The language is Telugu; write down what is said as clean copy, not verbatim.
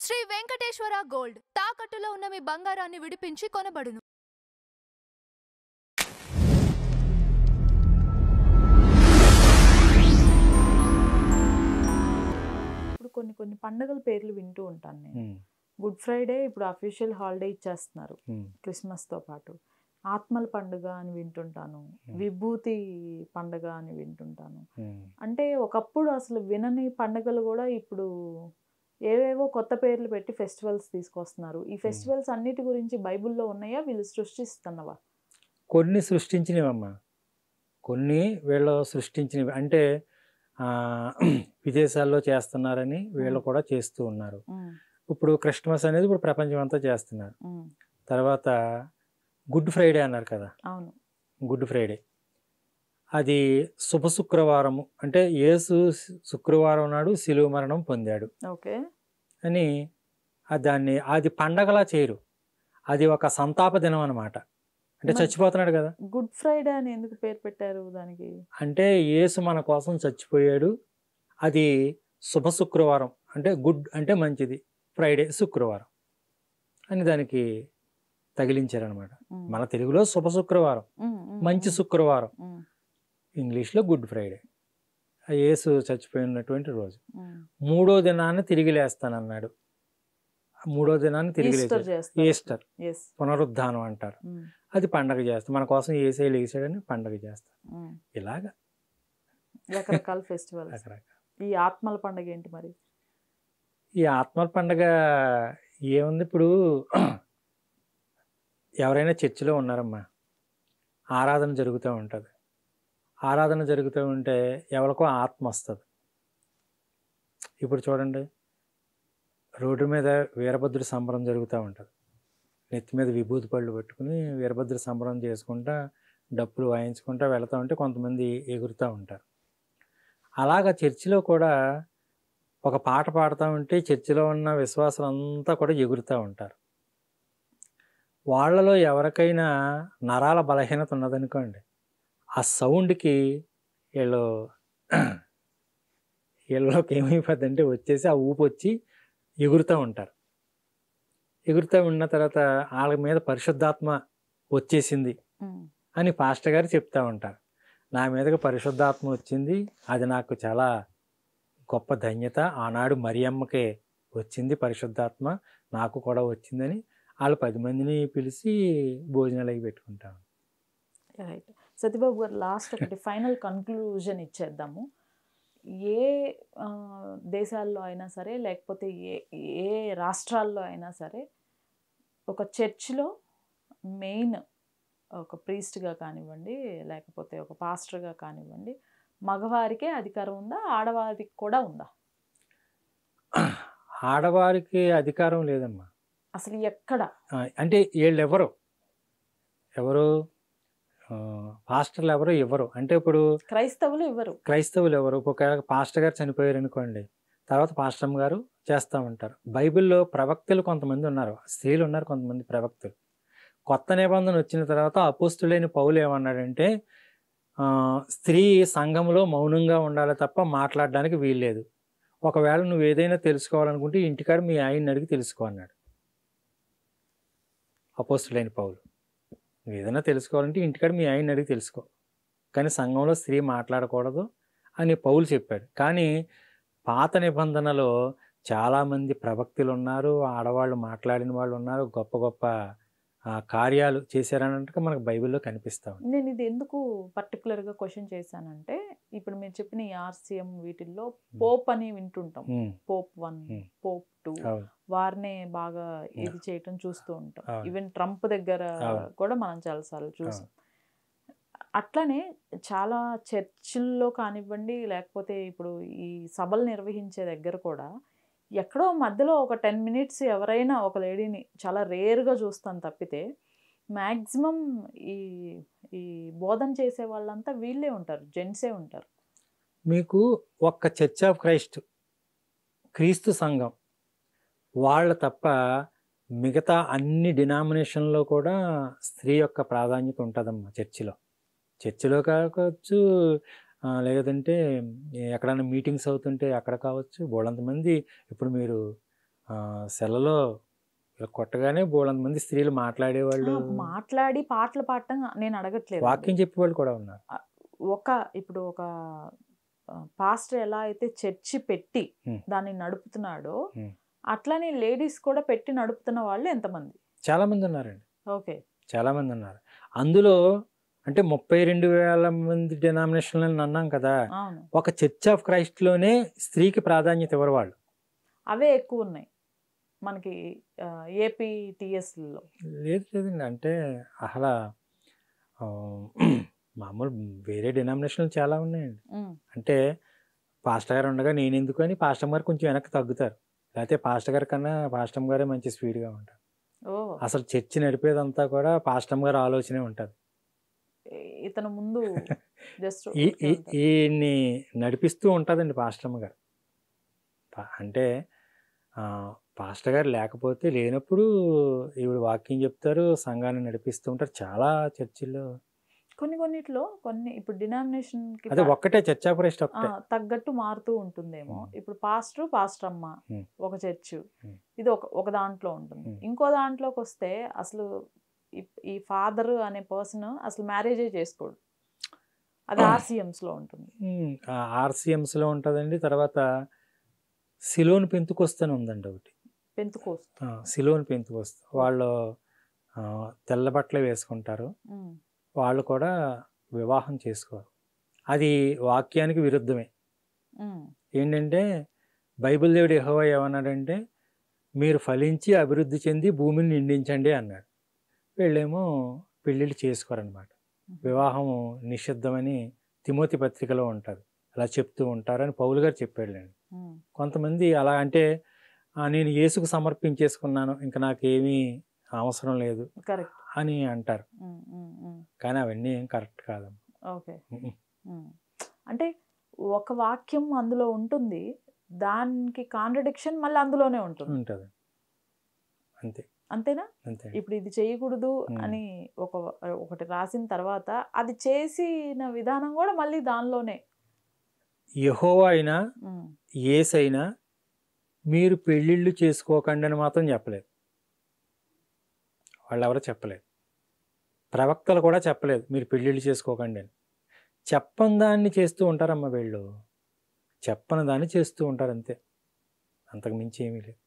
శ్రీ వెంకటేశ్వర గోల్డ్ తాకట్టులో ఉన్న మీ బంగారాన్ని విడిపించి కొనబడును. ఇప్పుడు కొన్ని పండుగల పేర్లు వింటూ ఉంటాను నేను. గుడ్ ఫ్రైడే ఇప్పుడు అఫీషియల్ హాలిడే ఇచ్చేస్తున్నారు క్రిస్మస్తో పాటు. ఆత్మల పండుగ అని వింటుంటాను, విభూతి పండుగ అని వింటుంటాను. అంటే ఒకప్పుడు అసలు వినని పండుగలు కూడా ఇప్పుడు ఏవేవో కొత్త పేర్లు పెట్టి ఫెస్టివల్స్ తీసుకొస్తున్నారు. ఈ ఫెస్టివల్స్ అన్నిటి గురించి బైబిల్లో ఉన్నాయా, వీళ్ళు సృష్టిస్తున్నవా? కొన్ని సృష్టించినవమ్మా, కొన్ని వీళ్ళు సృష్టించినవి. అంటే విదేశాల్లో చేస్తున్నారని వీళ్ళు కూడా చేస్తూ ఉన్నారు. ఇప్పుడు క్రిస్మస్ అనేది ఇప్పుడు ప్రపంచం అంతా చేస్తున్నారు. తర్వాత గుడ్ ఫ్రైడే అన్నారు కదా. అవును, గుడ్ ఫ్రైడే అది శుభ శుక్రవారము, అంటే యేసు శుక్రవారం నాడు శిలువ మరణం పొందాడు ఓకే అని దాన్ని అది పండగలా చేయరు. అది ఒక సంతాప దినం అన్నమాట. అంటే చచ్చిపోతున్నాడు కదా. గుడ్ ఫ్రైడే అని ఎందుకు పేరు పెట్టారు దానికి? అంటే యేసు మన కోసం చచ్చిపోయాడు. అది శుభ శుక్రవారం, అంటే గుడ్ అంటే మంచిది, ఫ్రైడే శుక్రవారం అని దానికి తగిలించారనమాట. మన తెలుగులో శుభ శుక్రవారం, మంచి శుక్రవారం, ఇంగ్లీష్లో గుడ్ ఫ్రైడే. యేసు చచ్చిపోయినటువంటి రోజు. మూడో దినాన్ని తిరిగి లేస్తానన్నాడు. మూడో దినాన్ని తిరిగి లేస్తాడు, ఈస్టర్, పునరుద్ధానం అంటారు. అది పండగ చేస్తాం, మన కోసం యేసే లేచాడని పండగ చేస్తాం. ఇలాగా రకరకాల ఫెస్టివల్స్. ఈ ఆత్మల పండుగ ఏంటి మరి? ఈ ఆత్మల పండుగ ఏముంది, ఇప్పుడు ఎవరైనా చర్చిలో ఉన్నారమ్మా, ఆరాధన జరుగుతూ ఉంటుంది. ఆరాధన జరుగుతూ ఉంటే ఎవరికో ఆత్మ వస్తుంది. ఇప్పుడు చూడండి, రోడ్డు మీద వీరభద్రుడి సంబరం జరుగుతూ ఉంటుంది. నెత్తి మీద విభూతి పళ్ళు పెట్టుకుని వీరభద్రుడి సంబరం చేసుకుంటా డప్పులు వాయించుకుంటూ వెళుతూ ఉంటే కొంతమంది ఎగురుతూ ఉంటారు. అలాగా చర్చిలో కూడా ఒక పాట పాడుతూ ఉంటే చర్చిలో ఉన్న విశ్వాసులు అంతా కూడా ఎగురుతూ ఉంటారు. వాళ్ళలో ఎవరికైనా నరాల బలహీనత ఉన్నదనుకోండి, ఆ సౌండ్కి వీళ్ళలోకి ఏమైపోద్దంటే వచ్చేసి ఆ ఊపు వచ్చి ఎగురుతూ ఉంటారు. ఎగురుతూ ఉన్న తర్వాత వాళ్ళ మీద పరిశుద్ధాత్మ వచ్చేసింది అని పాస్టర్ గారు చెప్తూ ఉంటారు. నా మీదకి పరిశుద్ధాత్మ వచ్చింది, అది నాకు చాలా గొప్ప ధన్యత. ఆనాడు మరియమ్మకే వచ్చింది పరిశుద్ధాత్మ, నాకు కూడా వచ్చిందని వాళ్ళు 10 మందిని పిలిచి భోజనాలు అవి పెట్టుకుంటాం. రైట్. సతీబాబు గారు, లాస్ట్ ఒకటి ఫైనల్ కన్క్లూజన్ ఇచ్చేద్దాము. ఏ దేశాల్లో అయినా సరే, లేకపోతే ఏ రాష్ట్రాల్లో అయినా సరే, ఒక చర్చ్లో మెయిన్ ఒక ప్రీస్ట్గా కానివ్వండి, లేకపోతే ఒక పాస్టర్గా కానివ్వండి, మగవారికే అధికారం ఉందా, ఆడవారికి కూడా ఉందా? ఆడవారికి అధికారం లేదమ్మా అసలు ఎక్కడ. అంటే వీళ్ళు ఎవరు పాస్టర్లు ఎవరు అంటే ఇప్పుడు క్రైస్తవులు ఎవరు. ఒక పాస్టర్ గారు చనిపోయారు అనుకోండి, తర్వాత పాస్టర్ గారు చేస్తూ ఉంటారు. బైబిల్లో ప్రవక్తలు కొంతమంది ఉన్నారు, స్త్రీలు ఉన్నారు కొంతమంది ప్రవక్తలు. కొత్త నిబంధన వచ్చిన తర్వాత అపోస్తులైన పౌలు ఏమన్నాడంటే, స్త్రీ సంఘంలో మౌనంగా ఉండాలి తప్ప మాట్లాడడానికి వీల్లేదు. ఒకవేళ నువ్వు ఏదైనా తెలుసుకోవాలనుకుంటే ఇంటికాడ మీ ఆయన్ని అడిగి తెలుసుకో అన్నాడు అపోస్తులైన పౌలు. నువ్వు ఏదైనా తెలుసుకోవాలంటే ఇంటికాడ మీ ఆయన్ని అడిగి తెలుసుకో, కానీ సంఘంలో స్త్రీ మాట్లాడకూడదు అని పౌలు చెప్పాడు. కానీ పాత నిబంధనలో చాలామంది ప్రవక్తులు ఉన్నారు, ఆడవాళ్ళు మాట్లాడిన వాళ్ళు ఉన్నారు, గొప్ప గొప్ప కార్యాలు చేశారన్నట్టుగా మనకు బైబిల్లో కనిపిస్తా ఉంది. నేను ఇది ఎందుకు పర్టికులర్గా క్వశ్చన్ చేశానంటే, ఇప్పుడు మీరు చెప్పిన ఈ ఆర్సిఎం వీటిల్లో పోప్ అని వింటుంటాం. పోప్ 1, పోప్ 2, వారినే బాగా ఇది చేయటం చూస్తూ ఉంటాం. ఈవెన్ ట్రంప్ దగ్గర కూడా మనం చాలాసార్లు చూసాం. అట్లనే చాలా చర్చిల్లో కానివ్వండి, లేకపోతే ఇప్పుడు ఈ సభలు నిర్వహించే దగ్గర కూడా ఎక్కడో మధ్యలో ఒక 10 minutes ఎవరైనా ఒక లేడీని చాలా రేర్గా చూస్తాను తప్పితే, మ్యాక్సిమం ఈ బోధన చేసే వాళ్ళంతా వీళ్ళే ఉంటారు, జెంట్సే ఉంటారు. మీకు ఒక్క చర్చ్ ఆఫ్ క్రీస్తు సంఘం వాళ్ళ తప్ప మిగతా అన్ని డినామినేషన్లో కూడా స్త్రీ యొక్క ప్రాధాన్యత ఉంటుందమ్మా. చర్చిలో కావచ్చు, లేదంటే ఎక్కడైనా మీటింగ్స్ అవుతుంటే అక్కడ కావచ్చు. బోళ్ళంతమంది ఇప్పుడు మీరు సెలలో ఇలా కొట్టగానే బోలంత మంది స్త్రీలు మాట్లాడేవాళ్ళు, మాట్లాడి పాటలు పాడటం నేను అడగట్లేదు. వాక్యం చెప్పేవాళ్ళు కూడా ఉన్నారు. ఇప్పుడు ఒక పాస్టర్ ఎలా అయితే చర్చి పెట్టి దాన్ని నడుపుతున్నాడో అట్లనే లేడీస్ కూడా పెట్టి నడుపుతున్న వాళ్ళు ఎంతమంది? చాలా మంది ఉన్నారండి. ఓకే, చాలా మంది ఉన్నారు. అందులో అంటే 32,000 మంది డినామినేషన్లు అన్నాం కదా, ఒక చర్చ్ ఆఫ్ క్రైస్ట్ లోనే స్త్రీకి ప్రాధాన్యత ఇవ్వరు వాళ్ళు. అవే ఎక్కువ ఉన్నాయి మనకి ఏపీటీఎస్లో. లేదండి, అంటే అసలు మామూలు వేరే డినామినేషన్లు చాలా ఉన్నాయండి. అంటే పాస్టర్ గారు ఉండగా నేను ఎందుకు అని పాస్టర్ గారు కొంచెం వెనక్కి తగ్గుతారు, లేకపోతే పాస్టర్ గారి కన్నా పాస్టర్ గారే మంచి స్పీడ్గా ఉంటారు. అసలు చర్చి నడిపేదంతా కూడా పాస్టర్ గారు ఆలోచనే ఉంటుంది. ఇతను ముందు జస్ట్ ఈయన్ని నడిపిస్తూ ఉంటుందండి పాస్టర్ గారు. అంటే పాస్టర్ గారు లేకపోతే లేనప్పుడు ఈవిడ వాక్యం చెప్తారు, సంఘాన్ని నడిపిస్తూ ఉంటారు. చాలా చర్చిల్లో కొన్నిట్లో ఇప్పుడు డినామినేషన్ అదే ఒక్కటే చర్చ్ ఆఫ్ క్రైస్ట్ తగ్గట్టు మారుతూ ఉంటుందేమో. ఇప్పుడు పాస్టర్ అమ్మ ఒక చర్చ్, ఇది ఒక దాంట్లో ఉంటుంది. ఇంకో దాంట్లోకి వస్తే అసలు ఈ ఫాదర్ అనే పర్సన్ అసలు మ్యారేజే చేసుకోడు, అది ఆర్సిఎంస్ లో ఉంటుంది. ఆర్సిఎంస్ లో ఉంటుందండి. తర్వాత సిలోన్ పెంతుకొస్తని ఉందండి ఒకటి, సిలోన్ పెంతుకొస్త. వాళ్ళు తెల్ల బట్టలు వేసుకుంటారు, వాళ్ళు కూడా వివాహం చేసుకోరు. అది వాక్యానికి విరుద్ధమే. ఏంటంటే బైబిల్ దేవుడు యెహోవా ఏమన్నాడంటే, మీరు ఫలించి అభివృద్ధి చెంది భూమిని నిండించండి అన్నాడు. వీళ్ళేమో పెళ్ళిళ్ళు చేసుకోరనమాట. వివాహం నిషిద్ధమని తిమోతి పత్రికలో ఉంటుంది, అలా చెప్తూ ఉంటారని పౌలు గారు చెప్పాడులేండి. కొంతమంది అలా అంటే నేను యేసుకు సమర్పించేసుకున్నాను, ఇంకా నాకేమీ అవసరం లేదు అని అంటారు. కానీ అవన్నీ ఏం కరెక్ట్ కాదమ్మా. ఓకే, అంటే ఒక వాక్యం అందులో ఉంటుంది, దానికి కాంట్రడిక్షన్ మళ్ళీ అందులోనే ఉంటుంది. అంతేనా? ఇప్పుడు ఇది చేయకూడదు అని ఒకటి రాసిన తర్వాత అది చేసిన విధానం కూడా మళ్ళీ దానిలోనే. యెహోవా అయినా యేసైనా మీరు పెళ్ళిళ్ళు చేసుకోకండి అని మాత్రం చెప్పలేదు. వాళ్ళు ఎవరో చెప్పలేదు, ప్రవక్తలు కూడా చెప్పలేదు మీరు పెళ్ళిళ్ళు చేసుకోకండి అని. చెప్పని దాన్ని చేస్తూ ఉంటారమ్మా వీళ్ళు, చెప్పని దాన్ని చేస్తూ ఉంటారు అంతే, అంతకు మించి ఏమీ లేదు.